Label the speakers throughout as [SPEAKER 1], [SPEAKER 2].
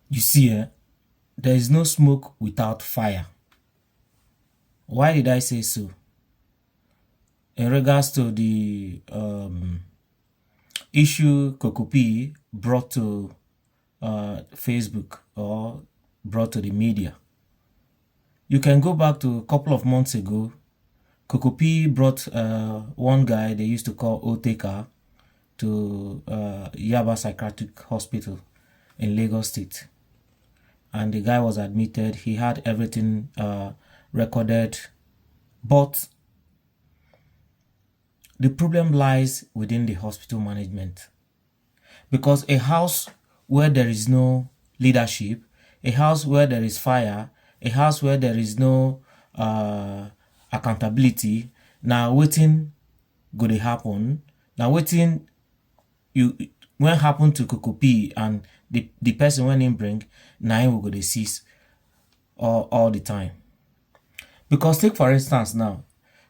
[SPEAKER 1] You see, there is no smoke without fire. Why did I say so? In regards to the issue KokoPee brought to Facebook or brought to the media. You can go back to a couple of months ago. KokoPee brought one guy they used to call Oteka to Yaba Psychiatric Hospital in Lagos State. And the guy was admitted. He had everything recorded. But the problem lies within the hospital management. Because a house where there is no leadership, a house where there is fire, a house where there is no accountability, now waiting go to happen. Now waiting when happen to KokoPee and the person when him bring, now him will go to cease all the time. Because take for instance now,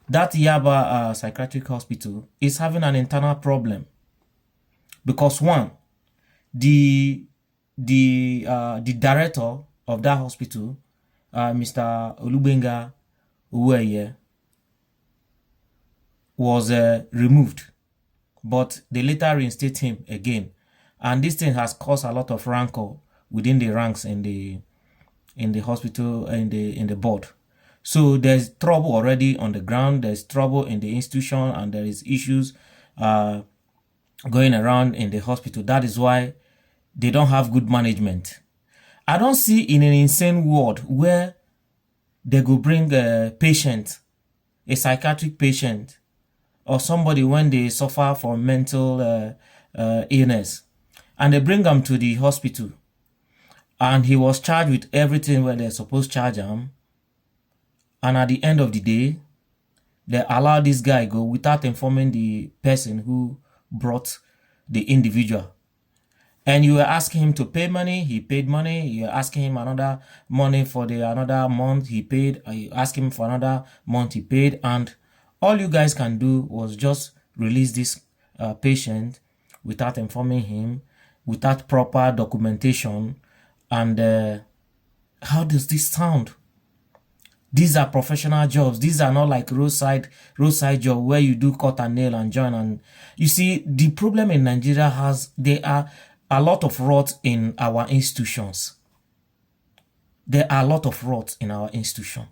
[SPEAKER 1] that Yaba Psychiatric Hospital is having an internal problem. Because one, the director of that hospital, Mr. Olugbenga Owoeye, was removed, but they later reinstate him again, and this thing has caused a lot of rancor within the ranks in the hospital, in the board. So there's trouble already on the ground, there's trouble in the institution, and there is issues going around in the hospital. That is why they don't have good management. I don't see in an insane world where they go bring a patient, a psychiatric patient, or somebody when they suffer from mental illness, and they bring them to the hospital, and he was charged with everything where they're supposed to charge him, and at the end of the day, they allow this guy go without informing the person who brought the individual. And you were asking him to pay money, he paid money. You're asking him another money for another month, he paid. You ask him for another month, he paid. And all you guys can do was just release this patient without informing him, without proper documentation. And how does this sound? These are professional jobs. These are not like roadside job where you do cut and nail and join. And you see, the problem in Nigeria there are a lot of rot in our institutions. There are a lot of rot in our institution.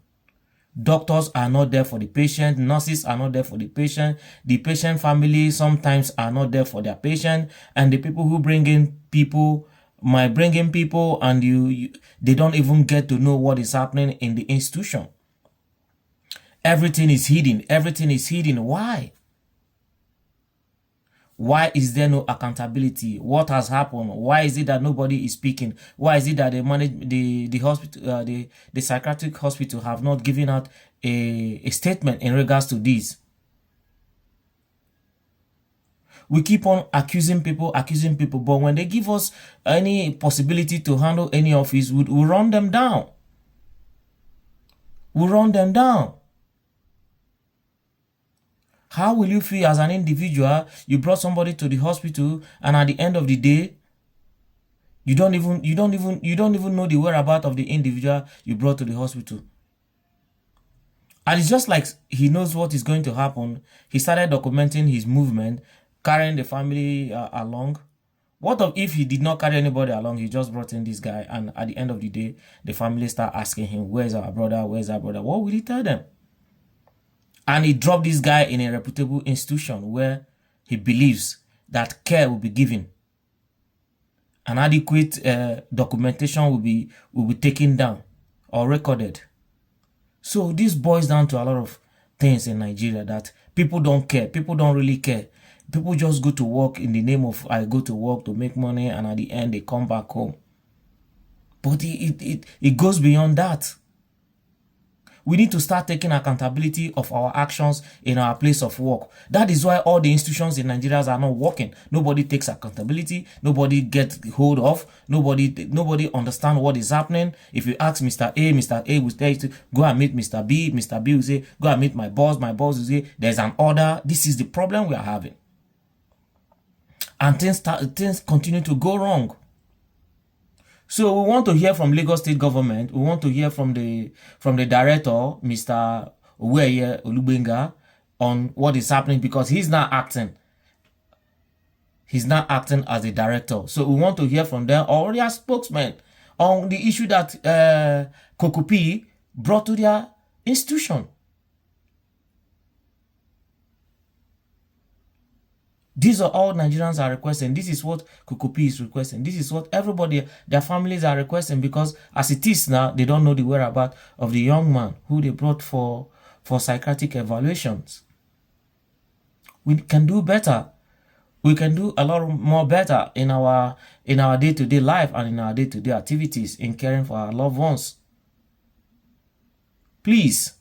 [SPEAKER 1] Doctors are not there for the patient. Nurses are not there for the patient. The patient family sometimes are not there for their patient. And the people who bring in people might bring in people, and they don't even get to know what is happening in the institution. Everything is hidden. Everything is hidden. Why? Why is there no accountability? What has happened? Why is it that nobody is speaking? Why is it that the hospital, the psychiatric hospital have not given out a statement in regards to this? We keep on accusing people, but when they give us any possibility to handle any office, we run them down. We run them down. How will you feel as an individual? You brought somebody to the hospital, and at the end of the day, you don't even know the whereabouts of the individual you brought to the hospital. And it's just like he knows what is going to happen. He started documenting his movement, carrying the family along. What if he did not carry anybody along? He just brought in this guy, and at the end of the day, the family start asking him, "Where's our brother? Where's our brother?" What will he tell them? And he dropped this guy in a reputable institution where he believes that care will be given. An adequate documentation will be taken down or recorded. So this boils down to a lot of things in Nigeria that people don't care. People don't really care. People just go to work in the name of, I go to work to make money, and at the end they come back home. But it goes beyond that. We need to start taking accountability of our actions in our place of work. That is why all the institutions in Nigeria are not working. Nobody takes accountability. Nobody gets hold of. Nobody understands what is happening. If you ask Mr. A will tell you to go and meet Mr. B. Mr. B will say, go and meet my boss. My boss will say, there's an order. This is the problem we are having. And things continue to go wrong. So we want to hear from Lagos State government. We want to hear from the director, Mr. Owoeye Olugbenga, on what is happening, because he's not acting. He's not acting as a director. So we want to hear from them or their spokesman on the issue that KokoPee brought to their institution. These are all Nigerians are requesting. This is what KokoPee is requesting. This is what everybody, their families are requesting, because as it is now, they don't know the whereabouts of the young man who they brought for psychiatric evaluations. We can do better. We can do a lot more better in our day-to-day life and in our day-to-day activities in caring for our loved ones. Please,